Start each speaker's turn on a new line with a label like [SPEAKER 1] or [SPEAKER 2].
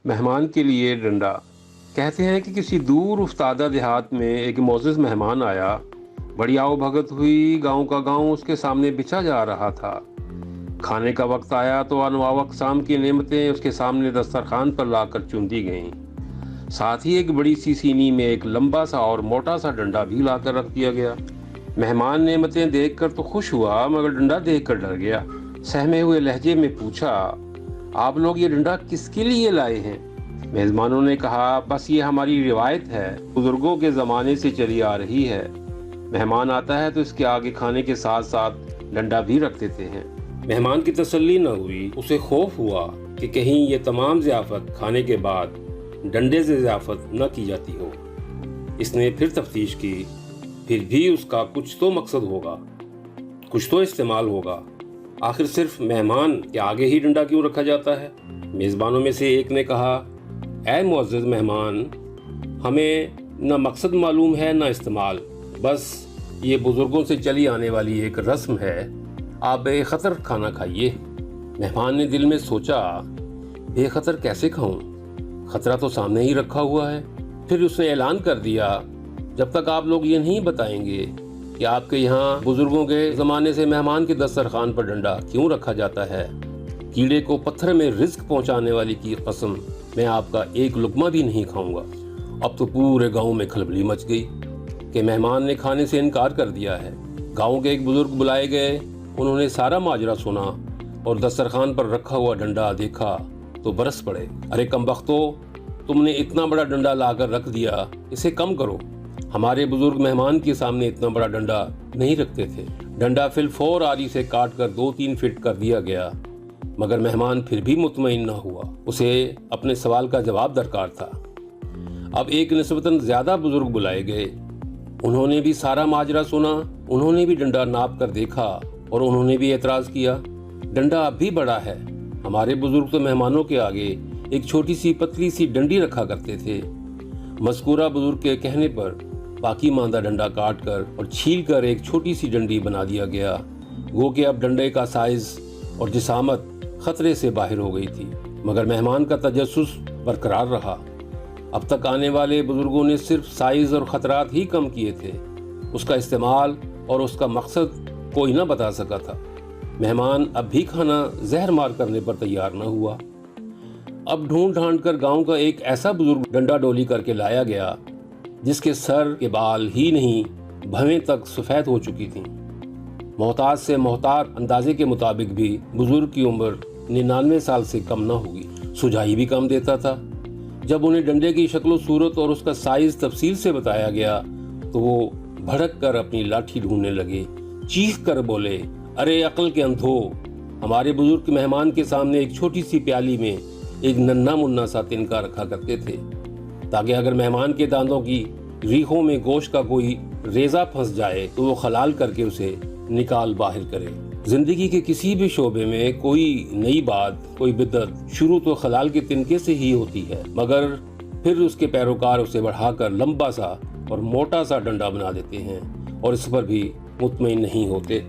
[SPEAKER 1] مہمان کے لیے ڈنڈا۔ کہتے ہیں کہ کسی دور افتادہ دیہات میں ایک معزز مہمان آیا۔ بڑی آؤ بھگت ہوئی، گاؤں کا گاؤں اس کے سامنے بچھا جا رہا تھا۔ کھانے کا وقت آیا تو انواع اقسام کی نعمتیں اس کے سامنے دسترخوان پر لا کر چن دی گئیں۔ ساتھ ہی ایک بڑی سی سینی میں ایک لمبا سا اور موٹا سا ڈنڈا بھی لا کر رکھ دیا گیا۔ مہمان نعمتیں دیکھ کر تو خوش ہوا، مگر ڈنڈا دیکھ کر ڈر گیا۔ سہمے ہوئے لہجے میں پوچھا، آپ لوگ یہ ڈنڈا کس کے لیے لائے ہیں؟ میزبانوں نے کہا، بس یہ ہماری روایت ہے، بزرگوں کے زمانے سے چلی آ رہی ہے۔ مہمان آتا ہے تو اس کے آگے کھانے کے ساتھ ساتھ ڈنڈا بھی رکھ دیتے ہیں۔ مہمان کی تسلی نہ ہوئی، اسے خوف ہوا کہ کہیں یہ تمام ضیافت کھانے کے بعد ڈنڈے سے ضیافت نہ کی جاتی ہو۔ اس نے پھر تفتیش کی، پھر بھی اس کا کچھ تو مقصد ہوگا، کچھ تو استعمال ہوگا۔ آخر صرف مہمان کے آگے ہی ڈنڈا کیوں رکھا جاتا ہے؟ میزبانوں میں سے ایک نے کہا، اے معزز مہمان، ہمیں نہ مقصد معلوم ہے نہ استعمال، بس یہ بزرگوں سے چلی آنے والی ایک رسم ہے، آپ بے خطر کھانا کھائیے۔ مہمان نے دل میں سوچا، بے خطر کیسے کھاؤں؟ خطرہ تو سامنے ہی رکھا ہوا ہے۔ پھر اس نے اعلان کر دیا، جب تک آپ لوگ یہ نہیں بتائیں گے کہ آپ کے یہاں بزرگوں کے زمانے سے مہمان کے دسترخوان پر ڈنڈا کیوں رکھا جاتا ہے، کیڑے کو پتھر میں رزق پہنچانے والی کی قسم، میں آپ کا ایک لقمہ بھی نہیں کھاؤں گا۔ اب تو پورے گاؤں میں کھلبلی مچ گئی کہ مہمان نے کھانے سے انکار کر دیا ہے۔ گاؤں کے ایک بزرگ بلائے گئے، انہوں نے سارا ماجرا سنا اور دسترخوان پر رکھا ہوا ڈنڈا دیکھا تو برس پڑے۔ ارے کمبختو، تم نے اتنا بڑا ڈنڈا لا کر رکھ دیا، اسے کم کرو۔ ہمارے بزرگ مہمان کے سامنے اتنا بڑا ڈنڈا نہیں رکھتے تھے۔ ڈنڈا فی الفور آری سے کاٹ کر 2-3 فٹ کر دیا گیا، مگر مہمان پھر بھی مطمئن نہ ہوا، اسے اپنے سوال کا جواب درکار تھا۔ اب ایک نسبتاً زیادہ بزرگ بلائے گئے، انہوں نے بھی سارا ماجرا سنا، انہوں نے بھی ڈنڈا ناپ کر دیکھا اور انہوں نے بھی اعتراض کیا، ڈنڈا اب بھی بڑا ہے، ہمارے بزرگ تو مہمانوں کے آگے ایک چھوٹی سی پتلی سی ڈنڈی رکھا کرتے تھے۔ مذکورہ بزرگ کے کہنے پر باقی ماندہ ڈنڈا کاٹ کر اور چھیل کر ایک چھوٹی سی ڈنڈی بنا دیا گیا، گو کہ اب ڈنڈے کا سائز اور جسامت خطرے سے باہر ہو گئی تھی، مگر مہمان کا تجسس برقرار رہا۔ اب تک آنے والے بزرگوں نے صرف سائز اور خطرات ہی کم کیے تھے، اس کا استعمال اور اس کا مقصد کوئی نہ بتا سکا تھا۔ مہمان اب بھی کھانا زہر مار کرنے پر تیار نہ ہوا۔ اب ڈھونڈ ڈھانڈ کر گاؤں کا ایک ایسا بزرگ ڈنڈا ڈولی کر کے لایا گیا جس کے سر کے بال ہی نہیں، بھویں تک سفید ہو چکی تھیں۔ محتاط سے محتاط اندازے کے مطابق بھی بزرگ کی عمر 99 سال سے کم نہ ہوگی۔ سجائی بھی کم دیتا تھا۔ جب انہیں ڈنڈے کی شکل و صورت اور اس کا سائز تفصیل سے بتایا گیا تو وہ بھڑک کر اپنی لاٹھی ڈھونڈنے لگے، چیخ کر بولے، ارے عقل کے اندھو، ہمارے بزرگ مہمان کے سامنے ایک چھوٹی سی پیالی میں ایک ننھا منا سا تنکا رکھا کرتے تھے تاکہ اگر مہمان کے دانتوں کی ریخوں میں گوشت کا کوئی ریزہ پھنس جائے تو وہ خلال کر کے اسے نکال باہر کرے۔ زندگی کے کسی بھی شعبے میں کوئی نئی بات، کوئی بدعت شروع تو خلال کے تنکے سے ہی ہوتی ہے، مگر پھر اس کے پیروکار اسے بڑھا کر لمبا سا اور موٹا سا ڈنڈا بنا دیتے ہیں اور اس پر بھی مطمئن نہیں ہوتے۔